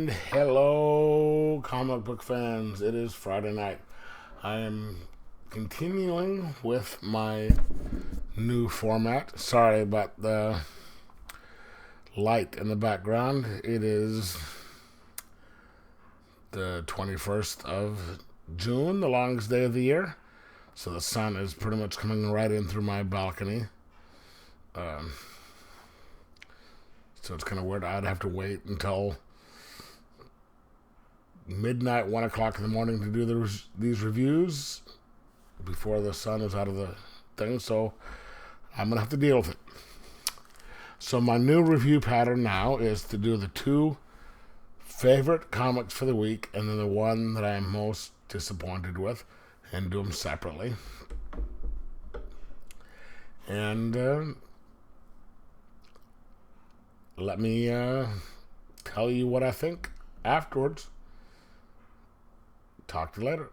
And hello, comic book fans. It is Friday night. I am continuing with my new format. Sorry about the light in the background. It is the 21st of June, the longest day of the year. So the sun is pretty much coming right in through my balcony. So it's kind of weird. I'd have to wait until midnight, 1 o'clock in the morning to do these reviews before the sun is out of the thing. So I'm going to have to deal with it. So my new review pattern now is to do the two favorite comics for the week and then the one that I'm most disappointed with and do them separately. And let me tell you what I think afterwards. Talk to you later.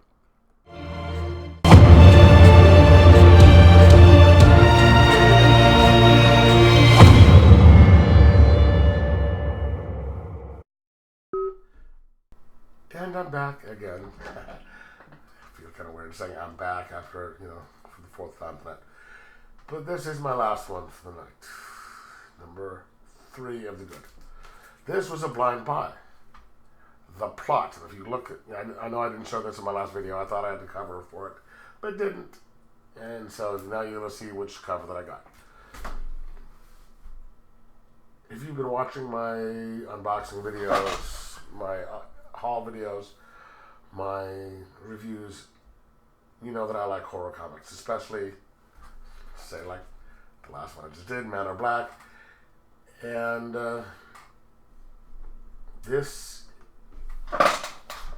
And I'm back again. I feel kind of weird saying I'm back after, for the fourth time tonight. But this is my last one for the night. Number 3 of the good. This was a blind buy. The plot, if you look at, I know I didn't show this in my last video. I thought I had the cover for it, but didn't. And so now you're going to see which cover that I got. If you've been watching my unboxing videos, my haul videos, my reviews, you know that I like horror comics, especially, say, like the last one I just did, Man in Black. And this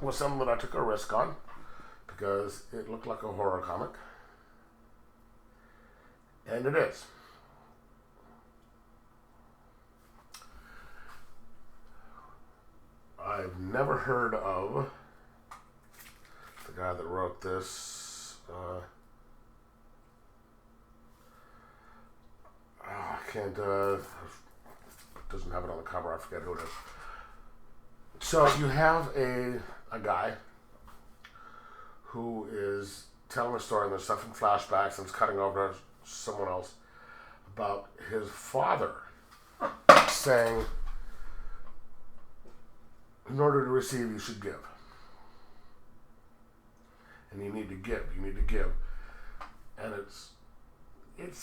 was something that I took a risk on because it looked like a horror comic. And it is. I've never heard of the guy that wrote this. I can't, doesn't have it on the cover. I forget who it is. So you have a guy who is telling a story, and there's stuff in flashbacks, and it's cutting over to someone else about his father saying, in order to receive, you should give. And you need to give. You need to give. And it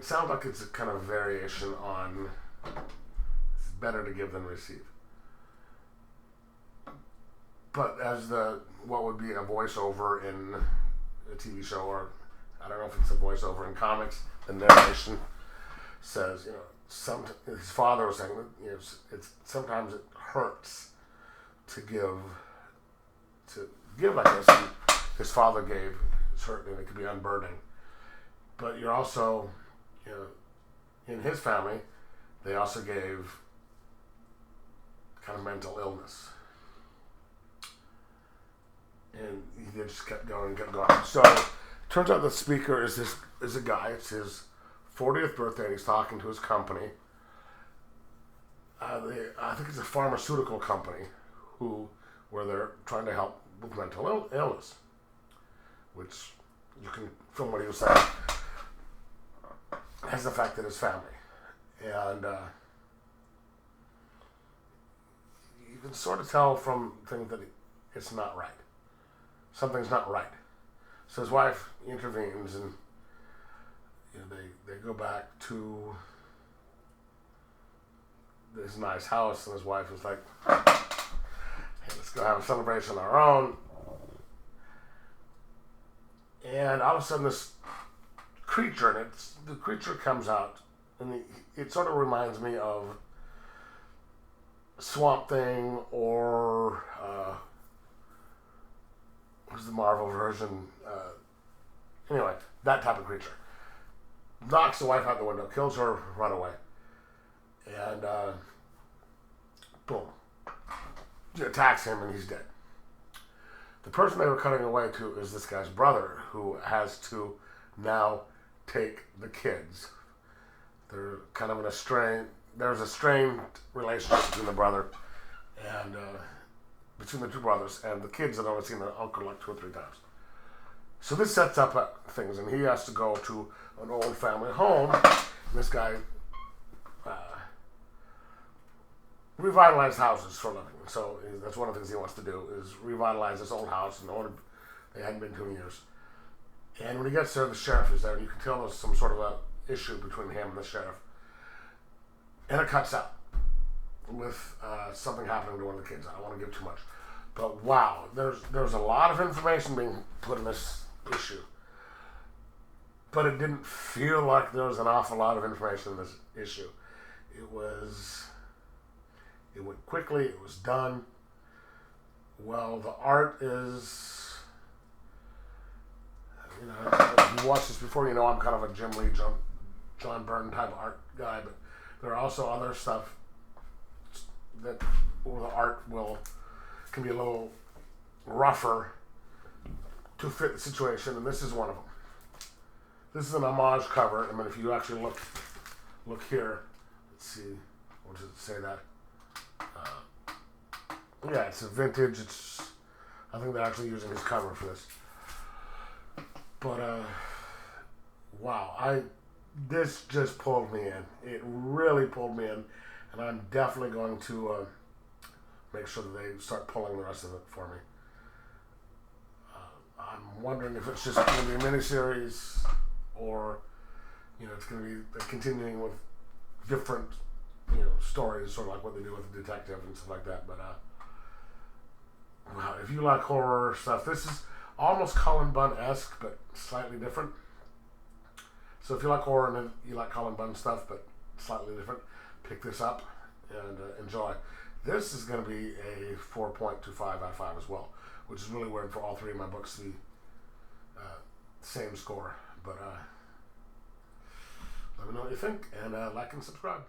sounds like it's a kind of variation on it's better to give than receive. But as what would be a voiceover in a TV show, or I don't know if it's a voiceover in comics, the narration says, his father was saying, it's sometimes it hurts to give like this. And his father gave, it's hurting, and it could be unburdening. But you're also, in his family, they also gave kind of mental illness. And he just kept going and kept going. So it turns out the speaker is a guy. It's his 40th birthday, and he's talking to his company. I think it's a pharmaceutical company where they're trying to help with mental illness, which you can, from what he was saying, has affected his family. And you can sort of tell from things that it's not right. Something's not right. So his wife intervenes, and they go back to this nice house, and his wife is like, hey, let's go have a celebration on our own. And all of a sudden this creature, and the creature comes out, and it sort of reminds me of Swamp Thing, or what's the Marvel version? Anyway, that type of creature. Knocks the wife out the window, kills her, run away. And boom. She attacks him, and he's dead. The person they were cutting away to is this guy's brother, who has to now take the kids. They're kind of there's a strained relationship between the brother and between the two brothers, and the kids had only seen their uncle like 2 or 3 times. So this sets up things, and he has to go to an old family home. And this guy revitalized houses for a living. So that's one of the things he wants to do, is revitalize this old house, and they hadn't been to in years. And when he gets there, the sheriff is there, and you can tell there's some sort of a issue between him and the sheriff. And it cuts out with something happening to one of the kids. I don't want to give too much. But wow, there's a lot of information being put in this issue. But it didn't feel like there was an awful lot of information in this issue. It went quickly, it was done. Well, the art is, if you watched this before, you know I'm kind of a Jim Lee, John Byrne type of art guy, but there are also other stuff that where the art can be a little rougher to fit the situation, and this is one of them. This is an homage cover. I mean, if you actually look here, let's see, what does it say that? Yeah, it's a vintage. I think they're actually using his cover for this. But wow, this just pulled me in. It really pulled me in, and I'm definitely going to make sure that they start pulling the rest of it for me. I'm wondering if it's just going to be a miniseries, or it's going to be continuing with different stories, sort of like what they do with the detective and stuff like that. But wow, if you like horror stuff, this is almost Cullen Bunn-esque, but slightly different. So if you like horror and you like Cullen Bunn stuff, but slightly different, pick this up and enjoy. This is going to be a 4.25 out of 5 as well, which is really weird for all 3 of my books, the same score. But let me know what you think, and like and subscribe.